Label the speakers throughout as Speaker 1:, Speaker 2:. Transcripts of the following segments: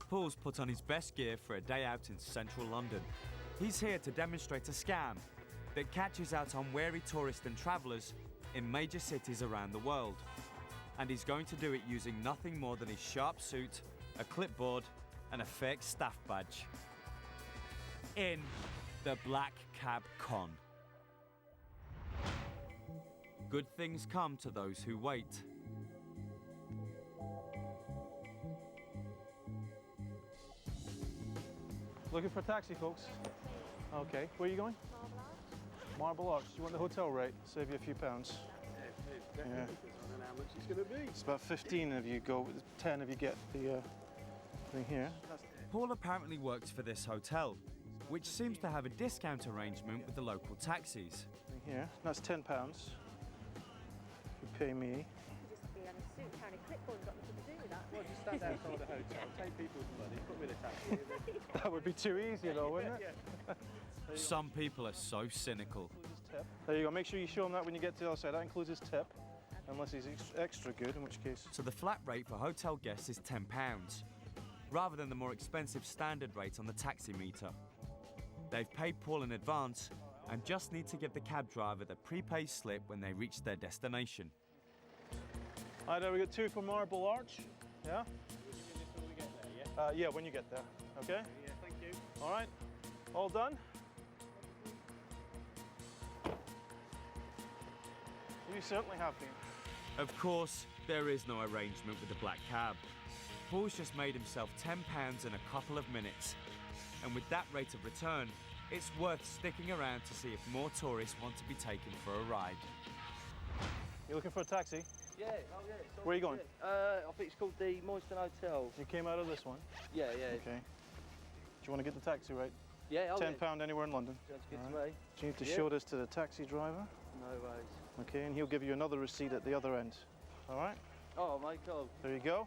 Speaker 1: Paul's put on his best gear for a day out in central London. He's here to demonstrate a scam that catches out unwary tourists and travellers in major cities around the world. And he's going to do it using nothing more than his sharp suit, a clipboard, and a fake staff badge. In the Black Cab Con. Good things come to those who wait.
Speaker 2: Looking for a taxi, folks? Okay, where are you going?
Speaker 3: Marble Arch.
Speaker 2: Marble Arch. Do you want the hotel rate? Save you a few pounds.
Speaker 4: Yeah, definitely. I don't know how much it's going to be.
Speaker 2: It's about 15 of you go, 10 of you get the thing here.
Speaker 1: Paul apparently works for this hotel, which seems to have a discount arrangement with the local taxis.
Speaker 2: Thing here. That's £10. You pay me.
Speaker 3: Just be on a suit carrying a clipboard, got nothing to do with that.
Speaker 4: Well, just stand outside the hotel, take people's money, put me in a taxi.
Speaker 2: That would be too easy though, wouldn't it?
Speaker 1: Some people are so cynical.
Speaker 2: There you go. Make sure you show him that when you get to the other side. That includes his tip, unless he's extra good, in which case.
Speaker 1: So the flat rate for hotel guests is £10, rather than the more expensive standard rate on the taxi meter. They've paid Paul in advance and just need to give the cab driver the prepaid slip when they reach their destination.
Speaker 2: Alright, there we got 2 for Marble Arch. Yeah?
Speaker 4: Will you give me this when we get there, yeah?
Speaker 2: Yeah, when you get there. Okay?
Speaker 4: Yeah, thank you.
Speaker 2: All right. All done? You certainly have been.
Speaker 1: Of course, there is no arrangement with the black cab. Paul's just made himself £10 in a couple of minutes. And with that rate of return, it's worth sticking around to see if more tourists want to be taken for a ride.
Speaker 2: You looking for a taxi?
Speaker 5: Yeah,
Speaker 2: Where are you going?
Speaker 5: I think it's called the Moyston Hotel.
Speaker 2: You came out of this one?
Speaker 5: Yeah, yeah.
Speaker 2: Okay. Do you want to get the taxi rate?
Speaker 5: Yeah, I'll
Speaker 2: £10 anywhere in London.
Speaker 5: Sounds good to
Speaker 2: Right.
Speaker 5: me.
Speaker 2: So you need to show this to the taxi driver.
Speaker 5: No worries.
Speaker 2: Okay, and he'll give you another receipt at the other end. All right?
Speaker 5: Oh, my God.
Speaker 2: There you go.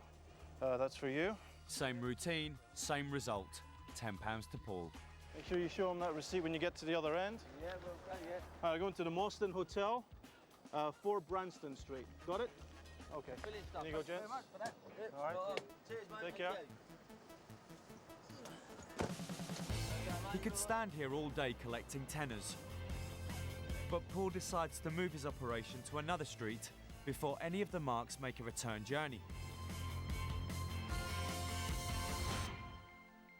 Speaker 2: That's for you.
Speaker 1: Same routine, same result. £10 to Paul.
Speaker 2: Make sure you show him that receipt when you get to the other end.
Speaker 5: Yeah, well, yeah.
Speaker 2: All right, going to the Moyston Hotel, 4 Branston Street. Got it? Okay.
Speaker 5: Brilliant stuff.
Speaker 2: There you go,
Speaker 5: Thank
Speaker 2: gents.
Speaker 5: very much for that. Yeah,
Speaker 2: All right.
Speaker 5: Cheers, mate.
Speaker 2: Take
Speaker 5: Thank
Speaker 2: care.
Speaker 5: you.
Speaker 1: He could stand here all day collecting tenors. But Paul decides to move his operation to another street before any of the marks make a return journey.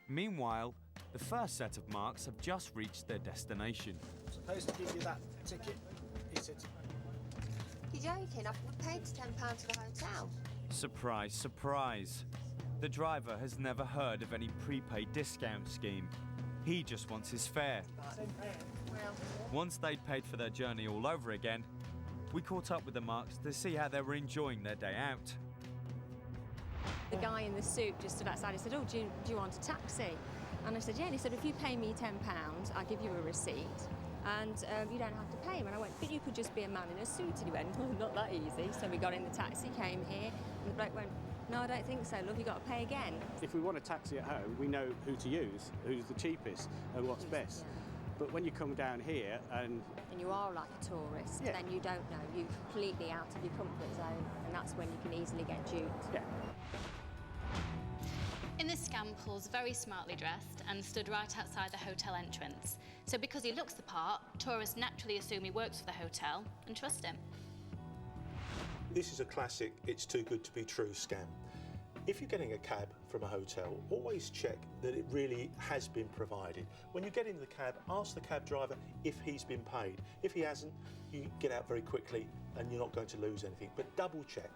Speaker 1: Meanwhile, the first set of marks have just reached their destination.
Speaker 6: Supposed to give you that ticket, he said.
Speaker 3: You're joking, I've paid £10 for the hotel.
Speaker 1: Surprise, surprise. The driver has never heard of any prepaid discount scheme. He just wants his fare.
Speaker 3: Well,
Speaker 1: Once they'd paid for their journey all over again, we caught up with the marks to see how they were enjoying their day out.
Speaker 7: The guy in the suit just stood outside. He said, "Oh, do you want a taxi?" And I said, "Yeah." And he said, "If you pay me £10, I'll give you a receipt, and you don't have to pay him." And I went, "But you could just be a man in a suit." And he went, "Well, not that easy." So we got in the taxi, came here, and the bloke went, "No, I don't think so, love. You got to pay again."
Speaker 4: If we want a taxi at home, we know who to use, who's the cheapest and what's best.
Speaker 7: Yeah.
Speaker 4: But when you come down here and
Speaker 7: And you are like a tourist,
Speaker 4: Yeah.
Speaker 7: then you don't know. You're completely out of your comfort zone, and that's when you can easily get duped.
Speaker 8: In this scam, Paul's very smartly dressed and stood right outside the hotel entrance. So because he looks the part, tourists naturally assume he works for the hotel and trust him.
Speaker 9: This is a classic "it's too good to be true" scam. If you're getting a cab from a hotel, always check that it really has been provided. When you get into the cab, ask the cab driver if he's been paid. If he hasn't, you get out very quickly and you're not going to lose anything. But double check.